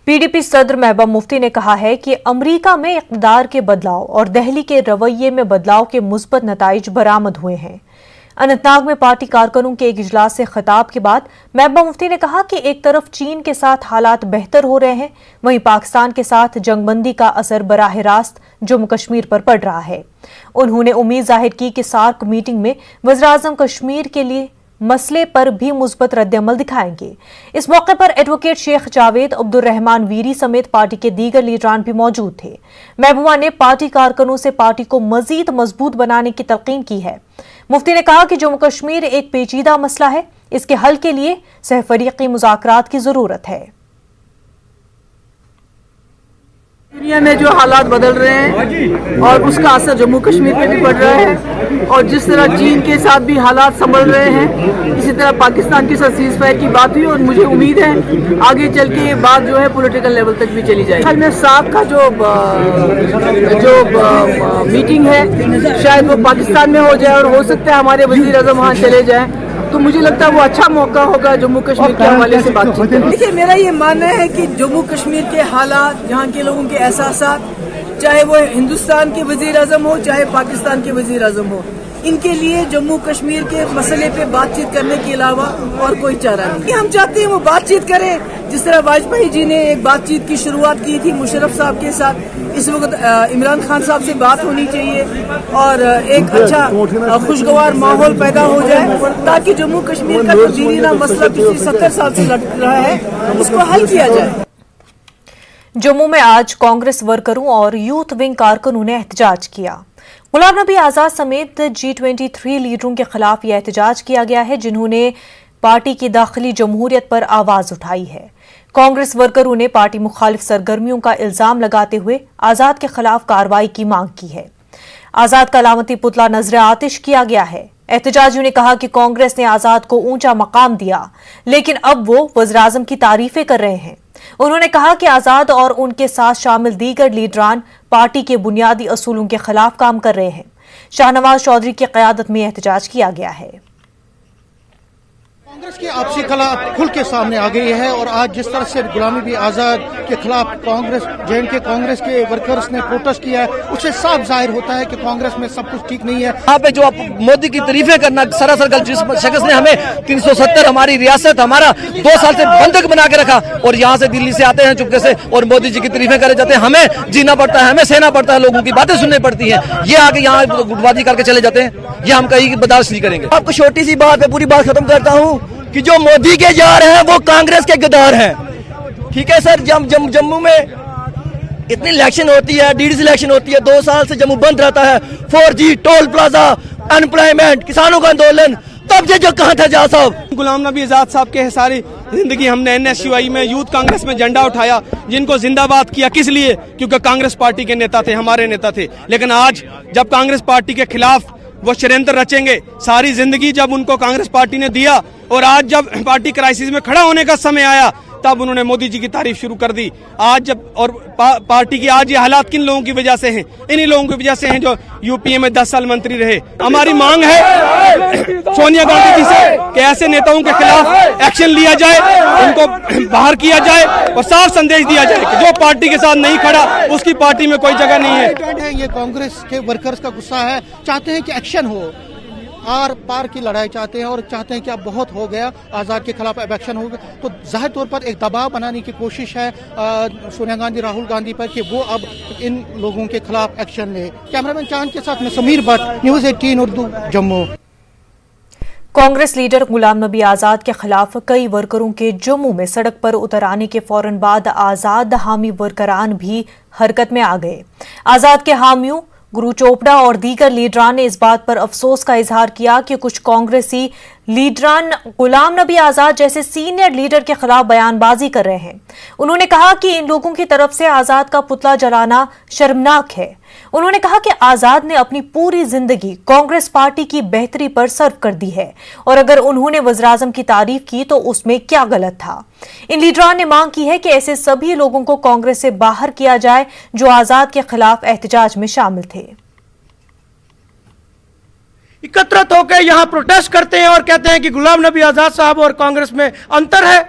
P D P صدر محبوبہ مفتی نے کہا ہے کہ امریکہ میں اقتدار کے بدلاؤ اور دہلی کے رویے میں بدلاؤ کے مثبت نتائج برآمد ہوئے ہیں۔ اننت ناگ میں پارٹی کارکنوں کے ایک اجلاس سے خطاب کے بعد محبوبہ مفتی نے کہا کہ ایک طرف چین کے ساتھ حالات بہتر ہو رہے ہیں، وہیں پاکستان کے ساتھ جنگ بندی کا اثر براہ راست جموں کشمیر پر پڑ رہا ہے۔ انہوں نے امید ظاہر کی کہ سارک میٹنگ میں وزیراعظم کشمیر کے لیے مسئلے پر بھی مثبت رد عمل دکھائیں گے۔ اس موقع پر ایڈوکیٹ شیخ جاوید عبد الرحمان ویری سمیت پارٹی کے دیگر لیڈران بھی موجود تھے۔ محبوبہ نے پارٹی کارکنوں سے پارٹی کو مزید مضبوط بنانے کی تلقین کی ہے۔ مفتی نے کہا کہ جموں کشمیر ایک پیچیدہ مسئلہ ہے، اس کے حل کے لیے سہ فریقی مذاکرات کی ضرورت ہے۔ دنیا میں جو حالات بدل رہے ہیں اور اس کا اثر جموں کشمیر پہ بھی پڑ رہا ہے، اور جس طرح چین کے ساتھ بھی حالات سنبھل رہے ہیں، اسی طرح پاکستان کے ساتھ سیز فائر کی بات ہوئی، اور مجھے امید ہے آگے چل کے یہ بات جو ہے پولیٹیکل لیول تک بھی چلی جائے۔ میں ساک کا جو میٹنگ ہے شاید وہ پاکستان میں ہو جائے، اور ہو سکتا ہے ہمارے وزیر اعظم وہاں چلے جائیں، تو مجھے لگتا ہے وہ اچھا موقع ہوگا جموں کشمیر کے حوالے سے بات چیت کرنے۔ دیکھیے، میرا یہ ماننا ہے کہ جموں کشمیر کے حالات، یہاں کے لوگوں کے احساسات، چاہے وہ ہندوستان کے وزیر اعظم ہو چاہے پاکستان کے وزیر اعظم ہو، ان کے لیے جموں کشمیر کے مسئلے پہ بات چیت کرنے کے علاوہ اور کوئی چارہ نہیں۔ ہم چاہتے ہیں وہ بات چیت کریں، جس طرح واجپئی جی نے ایک بات چیت کی شروعات کی تھی مشرف صاحب کے ساتھ، اس وقت عمران خان صاحب سے بات ہونی چاہیے اور ایک اچھا خوشگوار ماحول پیدا ہو جائے تاکہ جموں کشمیر کا جو دیرینہ مسئلہ پچھلی 70 سال سے لٹ رہا ہے اس کو حل کیا جائے۔ جموں میں آج کانگریس ورکروں اور یوتھ ونگ کارکنوں نے احتجاج کیا۔ غلام نبی آزاد سمیت G23 لیڈروں کے خلاف یہ احتجاج کیا گیا ہے، جنہوں نے پارٹی کی داخلی جمہوریت پر آواز اٹھائی ہے۔ کانگریس ورکروں نے پارٹی مخالف سرگرمیوں کا الزام لگاتے ہوئے آزاد کے خلاف کارروائی کی مانگ کی ہے۔ آزاد کا علامتی پتلا نذر آتش کیا گیا ہے۔ احتجاجیوں نے کہا کہ کانگریس نے آزاد کو اونچا مقام دیا، لیکن اب وہ وزیراعظم کی تعریفیں کر رہے ہیں۔ انہوں نے کہا کہ آزاد اور ان کے ساتھ شامل دیگر لیڈران پارٹی کے بنیادی اصولوں کے خلاف کام کر رہے ہیں۔ شاہ نواز چودھری کی قیادت میں احتجاج کیا گیا ہے۔ کانگریس کی آپسی خلا کھل کے سامنے آ گئی ہے، اور آج جس طرح سے غلام نبی آزاد کے خلاف کانگریس JNK کانگریس کے ورکرز نے پروٹیسٹ کیا ہے، اس سے صاف ظاہر ہوتا ہے کہ کانگریس میں سب کچھ ٹھیک نہیں ہے۔ یہاں پہ جو مودی کی تعریفیں کرنا سراسر غلط، جس شخص نے ہمیں 370 ہماری ریاست ہمارا 2 سال سے بندک بنا کے رکھا، اور یہاں سے دلی سے آتے ہیں چپکے سے اور مودی جی کی تعریفیں کرے جاتے ہیں۔ ہمیں جینا پڑتا ہے، ہمیں سہنا پڑتا ہے، لوگوں کی باتیں سننی پڑتی ہیں، یہ آگے یہاں گٹ بازی کر کے چلے جاتے ہیں، یہ ہم کہیں برداشت نہیں کریں گے۔ آپ کو چھوٹی سی بات پہ پوری بات ختم کرتا ہوں کہ جو مودی کے یار ہیں وہ کانگریس کے غدار ہیں، ٹھیک ہے سر۔ جموں میں اتنی الیکشن ہوتی ہے، ڈی سی الیکشن ہوتی ہے، 2 سال سے جموں بند رہتا ہے، 4G ٹول پلازا، انپلائمنٹ، کسانوں کا آندولن، تب سے جو کہاں تھا جا صاحب۔ غلام نبی آزاد صاحب کے ساری زندگی ہم نے NSUI میں یوتھ کانگریس میں جھنڈا اٹھایا، جن کو زندہ باد کیا، کس لیے؟ کیونکہ کانگریس پارٹی کے نیتا تھے، ہمارے نیتا تھے۔ لیکن آج جب کانگریس پارٹی کے خلاف وہ شریندر رچیں گے، ساری زندگی جب ان کو کانگریس پارٹی نے دیا، اور آج جب پارٹی کرائسس میں کھڑا ہونے کا سمے آیا تب انہوں نے مودی جی کی تعریف شروع کر دی۔ آج جب اور پارٹی کی آج یہ حالات کن لوگوں کی وجہ سے ہیں؟ انہی لوگوں کی وجہ سے ہیں جو UPA میں 10 سال منتری رہے۔ ہماری مانگ ہے سونیا گاندھی جی سے کہ ایسے نیتاؤں کے خلاف ایکشن لیا جائے، ان کو باہر کیا جائے اور صاف سندیش دیا جائے کہ جو پارٹی کے ساتھ نہیں کھڑا اس کی پارٹی میں کوئی جگہ نہیں ہے۔ یہ کانگریس کے ورکرز کا غصہ ہے، چاہتے ہیں کہ ایکشن ہو، آر پار کی لڑائی چاہتے ہیں، اور چاہتے ہیں کہ اب بہت ہو گیا، آزاد کے خلاف اب ایکشن ہوگا۔ تو ظاہر طور پر ایک دباؤ بنانے کی کوشش ہے سونیا گاندھی، راہل گاندھی پر کہ وہ اب ان لوگوں کے خلاف ایکشن لے۔ کیمرامین چاند کے ساتھ میں سمیر بٹ، نیوز 18 اردو، جموں۔ کانگریس لیڈر غلام نبی آزاد کے خلاف کئی ورکروں کے جموں میں سڑک پر اتر آنے کے فوراً بعد آزاد حامی ورکران بھی حرکت میں آ گئے۔ آزاد کے حامیوں گرو چوپڑا اور دیگر لیڈران نے اس بات پر افسوس کا اظہار کیا کہ کچھ کانگریسی لیڈران غلام نبی آزاد جیسے سینئر لیڈر کے خلاف بیان بازی کر رہے ہیں۔ انہوں نے کہا کہ ان لوگوں کی طرف سے آزاد کا پتلا جلانا شرمناک ہے۔ انہوں نے کہا کہ آزاد نے اپنی پوری زندگی کانگریس پارٹی کی بہتری پر صرف کر دی ہے، اور اگر انہوں نے وزیراعظم کی تعریف کی تو اس میں کیا غلط تھا۔ ان لیڈران نے مانگ کی ہے کہ ایسے سبھی لوگوں کو کانگریس سے باہر کیا جائے جو آزاد کے خلاف احتجاج میں شامل تھے۔ اکترت ہو کے یہاں پروٹیسٹ کرتے ہیں اور کہتے ہیں کہ غلام نبی آزاد صاحب اور کانگریس میں انتر ہے،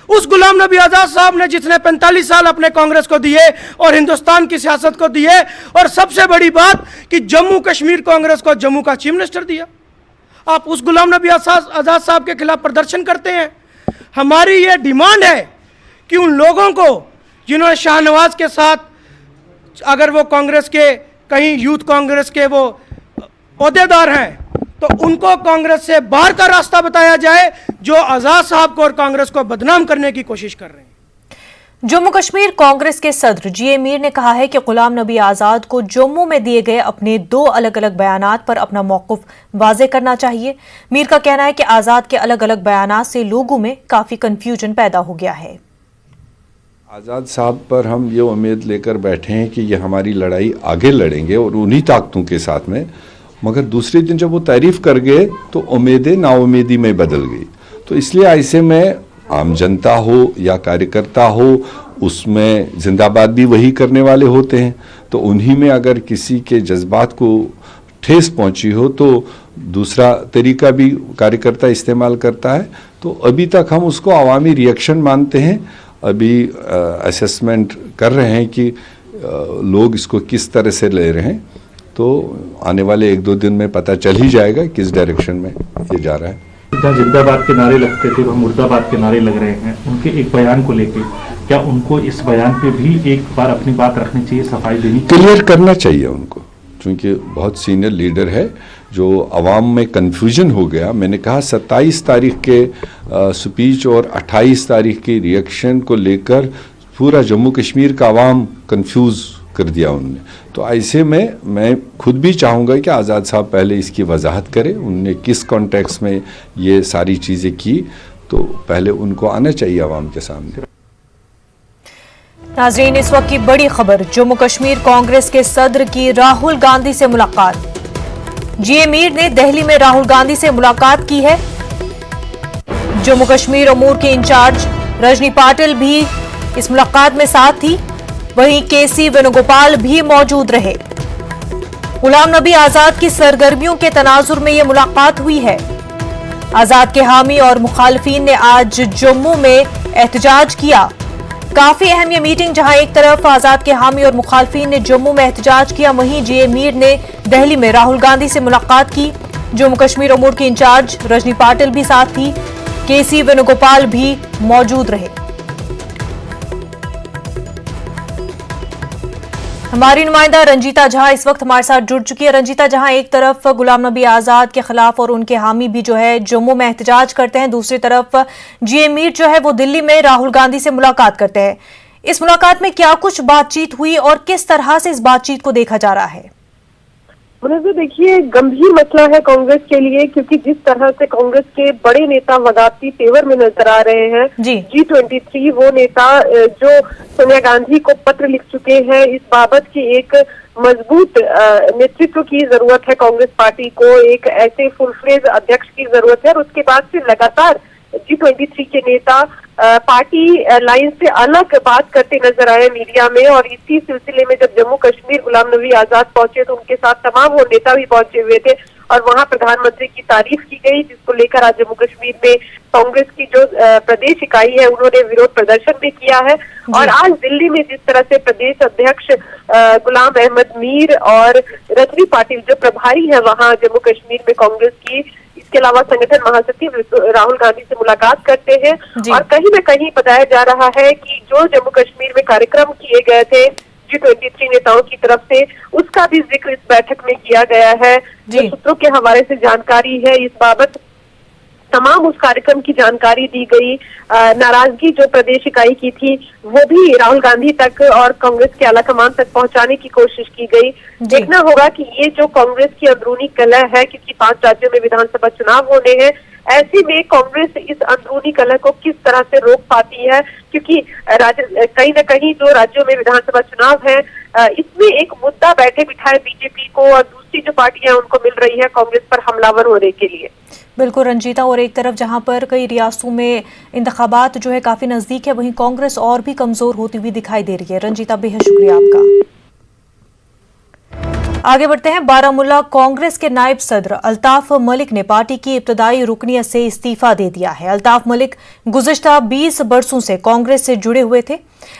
उस गुलाम नबी आज़ाद साहब ने जिसने 45 साल अपने कांग्रेस को दिए और हिंदुस्तान की सियासत को दिए, और सबसे बड़ी बात कि जम्मू कश्मीर कांग्रेस को जम्मू का चीफ मिनिस्टर दिया। आप उस गुलाम नबी आज़ाद साहब के खिलाफ प्रदर्शन करते हैं। हमारी ये डिमांड है कि उन लोगों को जिन्होंने शाहनवाज के साथ, अगर वो कांग्रेस के कहीं यूथ कांग्रेस के वो ओहदेदार हैं, तो उनको कांग्रेस से बाहर का रास्ता बताया जाए, जो आज़ाद साहब को और कांग्रेस को बदनाम करने की कोशिश कर रहे हैं। जम्मू कश्मीर कांग्रेस के सदर जी मीर ने कहा है कि गुलाम नबी आजाद को जम्मू में दिए गए अपने 2 अलग अलग बयानात पर अपना मौक़िफ़ वाज़ेह करना चाहिए। मीर का कहना है कि आजाद के अलग अलग बयानात से लोगों में काफी कंफ्यूजन पैदा हो गया है। आज़ाद साहब पर हम ये उम्मीद लेकर बैठे हैं कि ये हमारी लड़ाई आगे लड़ेंगे और उन्हीं ताकतों के साथ में, मगर दूसरे दिन जब वो तारीफ कर गए तो उम्मीदें नाउम्मीदी में बदल गई। तो इसलिए ऐसे में आम जनता हो या कार्यकर्ता हो, उसमें जिंदाबाद भी वही करने वाले होते हैं। तो उन्हीं में अगर किसी के जज्बात को ठेस पहुंची हो तो दूसरा तरीका भी कार्यकर्ता इस्तेमाल करता है। तो अभी तक हम उसको अवामी रिएक्शन मानते हैं। अभी असेसमेंट कर रहे हैं कि लोग इसको किस तरह से ले रहे हैं, तो आने वाले 1-2 दिन में पता चल ही जाएगा किस डायरेक्शन में ये जा रहा है। जिंदाबाद के नारे लगते थे, वह मुर्दाबाद के नारे लग रहे हैं। उनके एक बयान को लेके क्या उनको इस बयान पे भी एक बार अपनी बात रखनी चाहिए, सफाई देनी चाहिए? क्लियर करना चाहिए उनको, क्योंकि बहुत सीनियर लीडर है। जो अवाम में कन्फ्यूजन हो गया, मैंने कहा 27 तारीख के स्पीच और 28 तारीख की रिएक्शन को लेकर पूरा जम्मू कश्मीर का अवाम कन्फ्यूज़ कर दिया उनने। तो ऐसे में मैं खुद भी चाहूँगा कि आज़ाद साहब पहले इसकी वजाहत करें, उनने किस कॉन्टेक्स्ट में ये सारी चीज़ें की, तो पहले उनको आना चाहिए आवाम के सामने। नाज़रीन, इस वक्त की बड़ी खबर, जम्मू कश्मीर कांग्रेस के सदर की राहुल गांधी से मुलाकात। जी मीर ने दिल्ली में राहुल गांधी से मुलाकात की है। जम्मू कश्मीर अमूर के इंचार्ज रजनी पाटिल भी इस मुलाकात में साथ थी, वहीं केसी वेणुगोपाल भी मौजूद रहे। गुलाम नबी आजाद की सरगर्मियों के तनाजुर में यह मुलाकात हुई है। आजाद के हामी और मुखालफीन ने आज जम्मू में एहतजाज किया। काफी अहम ये मीटिंग, जहां एक तरफ आजाद के हामी और मुखालफीन ने जम्मू में एहतजाज किया, वहीं जे मीर ने दिल्ली में राहुल गांधी से मुलाकात की। जम्मू कश्मीर अमूर की इंचार्ज रजनी पाटिल भी साथ थी, केसी वेणुगोपाल भी मौजूद रहे। हमारी नुमाइंदा रंजीता झा इस वक्त हमारे साथ जुड़ चुकी है। रंजीता, जहां एक तरफ गुलाम नबी आजाद के खिलाफ और उनके हामी भी जो है जम्मू में एहतजाज करते हैं, दूसरी तरफ जी मीर जो है वो दिल्ली में राहुल गांधी से मुलाकात करते हैं। इस मुलाकात में क्या कुछ बातचीत हुई और किस तरह से इस बातचीत को देखा जा रहा है? मुझे देखिए, गंभीर मसला है कांग्रेस के लिए, क्योंकि जिस तरह से कांग्रेस के बड़े नेता वदाती तेवर में नजर आ रहे हैं, G23 वो नेता जो सोनिया गांधी को पत्र लिख चुके हैं, इस बाबत की एक मजबूत नेतृत्व की जरूरत है कांग्रेस पार्टी को, एक ऐसे फुल फ्लेज अध्यक्ष की जरूरत है। और उसके बाद से लगातार G23 के नेता पार्टी लाइन से अलग बात करते नजर आए मीडिया में। और इसी सिलसिले में जब जम्मू कश्मीर गुलाम नबी आजाद पहुंचे तो उनके साथ तमाम वो नेता भी पहुंचे हुए थे और वहां प्रधानमंत्री की तारीफ की गई, जिसको लेकर आज जम्मू कश्मीर में कांग्रेस की जो प्रदेश इकाई है उन्होंने विरोध प्रदर्शन भी किया है। और आज दिल्ली में जिस तरह से प्रदेश अध्यक्ष गुलाम अहमद मीर और रजनी पाटिल जो प्रभारी है वहां जम्मू कश्मीर में कांग्रेस की, इसके अलावा संगठन महासचिव राहुल गांधी से मुलाकात करते हैं। और कहीं न कहीं बताया जा रहा है कि जो जम्मू कश्मीर में कार्यक्रम किए गए थे G23 नेताओं की तरफ से, उसका भी जिक्र इस बैठक में किया गया है। जो सूत्रों के हवाले से जानकारी है, इस बाबत तमाम उस कार्यक्रम की जानकारी दी गई। नाराजगी जो प्रदेश इकाई की थी वो भी राहुल गांधी तक और कांग्रेस के आला कमान तक पहुंचाने की कोशिश की गई। देखना होगा कि ये जो कांग्रेस की अंदरूनी कलह है, क्योंकि 5 राज्यों में विधानसभा चुनाव होने हैं, ऐसे में कांग्रेस इस अंदरूनी कलह को किस तरह से रोक पाती है, क्योंकि कहीं न कहीं जो राज्यों में विधानसभा चुनाव है इसमें एक मुद्दा बैठे बिठाए बीजेपी को और दूसरी जो पार्टियां उनको मिल रही है कांग्रेस पर हमलावर होने के लिए। बिल्कुल रंजीता, और एक तरफ जहां पर कई रियासतों में इंतखाबात जो है काफी नजदीक है, वहीं कांग्रेस और भी कमजोर होती हुई दिखाई दे रही है। रंजीता, बेहद शुक्रिया आपका। आगे बढ़ते हैं। बारामूला कांग्रेस के नायब सदर अल्ताफ मलिक ने पार्टी की इब्तदाई रुकनियत से इस्तीफा दे दिया है। अल्ताफ मलिक गुज़िश्ता 20 बरसों से कांग्रेस से जुड़े हुए थे।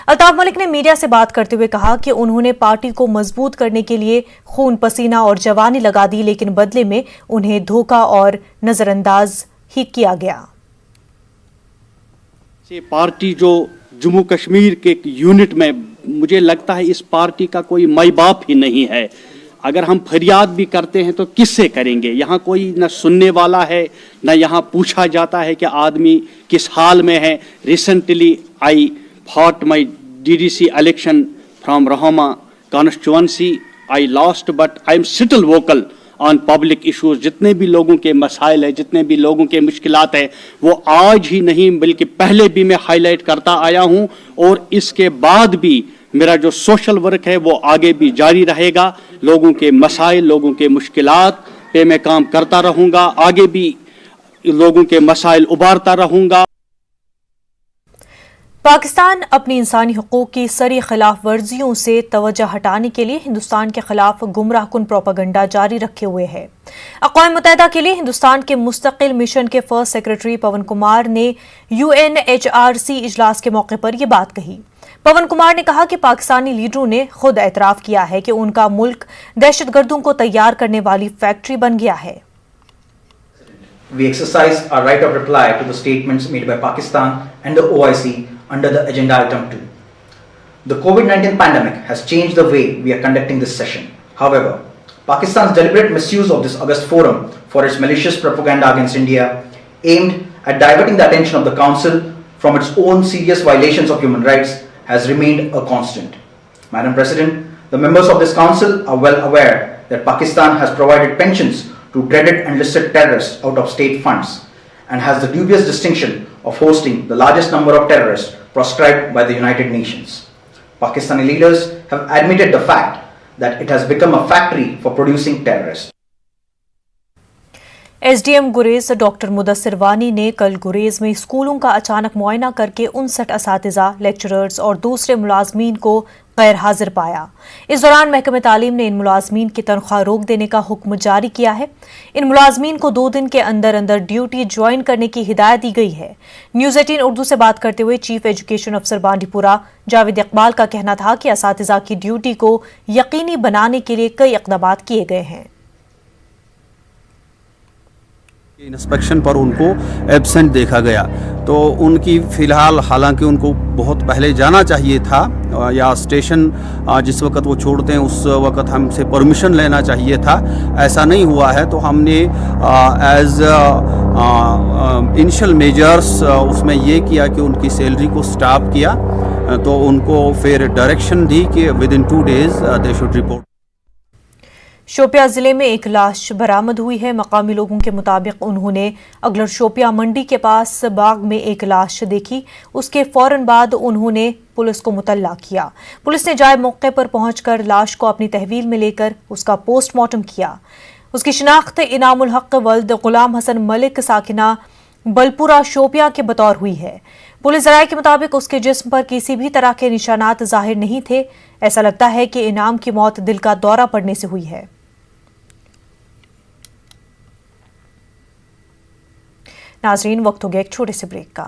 अल्ताफ मलिक ने मीडिया से बात करते हुए कहा कि उन्होंने पार्टी को मजबूत करने के लिए खून पसीना और जवानी लगा दी, लेकिन बदले में उन्हें धोखा और नजरअंदाज ही किया गया। पार्टी जो जम्मू कश्मीर के एक यूनिट में, मुझे लगता है इस पार्टी का कोई माई बाप ही नहीं है। अगर हम फरियाद भी करते हैं तो किससे करेंगे? यहाँ कोई न सुनने वाला है, न यहाँ पूछा जाता है कि आदमी किस हाल में है। Recently I fought my DDC election from Rohama constituency. I lost but I am still vocal on public issues. जितने भी लोगों के मसाइल है, जितने भी लोगों के मुश्किलात है, वो आज ही नहीं बल्कि पहले भी मैं हाईलाइट करता आया हूँ, और इसके बाद भी मेरा जो सोशल वर्क है वो आगे भी जारी रहेगा। लोगों के मसाइल, लोगों के मुश्किलात पे मैं काम करता रहूँगा, आगे भी लोगों के मसाइल उबारता रहूँगा। पाकिस्तान अपनी इंसानी हुकूक की सरी खिलाफ वर्जियों से तवज्जो हटाने के लिए हिंदुस्तान के खिलाफ गुमराह कुन प्रोपेगेंडा जारी रखे हुए है। अक़वाम मुत्तहिदा के लिए हिंदुस्तान के मुस्तकिल मिशन के फर्स्ट सेक्रेटरी पवन कुमार ने UNHRC इजलास के मौके पर यह बात कही। पवन कुमार ने कहा कि पाकिस्तानी लीडरों ने खुद एतराफ़ किया है कि उनका मुल्क दहशतगर्दों को तैयार करने वाली फैक्ट्री बन गया है। We exercise our right of reply to the statements made by Pakistan and the OIC under the agenda item 2. The COVID-19 pandemic has changed the way we are conducting this session. However, Pakistan's deliberate misuse of this august forum for its malicious propaganda against India, aimed at diverting the attention of the Council from its own serious violations of human rights, has remained a constant. Madam President, the members of this Council are well aware that Pakistan has provided pensions to dreaded and listed terrorists out of state funds, and has the dubious distinction of hosting the largest number of terrorists proscribed by the United Nations. Pakistani leaders have admitted the fact that it has become a factory for producing terrorists. SDM Gurez doctor Mudassir वानी ने कल गुरेज में स्कूलों का अचानक मुआयना करके 59 असातिज़ा, lecturers और दूसरे मुलाजमीन को गैर हाजिर पाया। इस दौरान महकमे तालीम ने इन मुलाजमीन की तनख्वाह रोक देने का हुक्म जारी किया है। इन मुलाजमीन को 2 दिन के अंदर अंदर ड्यूटी ज्वाइन करने की हिदायत दी गई है। न्यूज़ 18 उर्दू से बात करते हुए चीफ एजुकेशन अफसर बांडीपुरा जावेद इकबाल का कहना था कि असातिज़ा की ड्यूटी को यकीनी बनाने के लिए कई इक़दामात किए गए हैं। इंस्पेक्शन पर उनको एब्सेंट देखा गया, तो उनकी फ़िलहाल, हालांकि उनको बहुत पहले जाना चाहिए था, या स्टेशन जिस वक्त वो छोड़ते हैं उस वक्त हमसे परमिशन लेना चाहिए था, ऐसा नहीं हुआ है। तो हमने एज इनिशियल मेजर्स उसमें ये किया कि उनकी सैलरी को स्टॉप किया, तो उनको फिर डायरेक्शन दी कि with in 2 days they should report. Shopian जिले में एक लाश बरामद हुई है। मकामी लोगों के मुताबिक उन्होंने अगलर शोपियां मंडी के पास बाग में एक लाश देखी। उसके फौरन बाद उन्होंने पुलिस को मुतल्ला किया। पुलिस ने जाए मौके पर पहुंचकर लाश को अपनी तहवील में लेकर उसका पोस्टमार्टम किया। उसकी शिनाख्त इनामुल हक वल्द गुलाम हसन मलिक साकिना बलपुरा शोपियां के बतौर हुई है। पुलिस ज़राए के मुताबिक उसके जिस्म पर किसी भी तरह के निशानात जाहिर नहीं थे। ऐसा लगता है कि इनाम की मौत दिल का दौरा पड़ने से हुई है। नाजरीन, वक्त हो गया एक छोटे से ब्रेक का।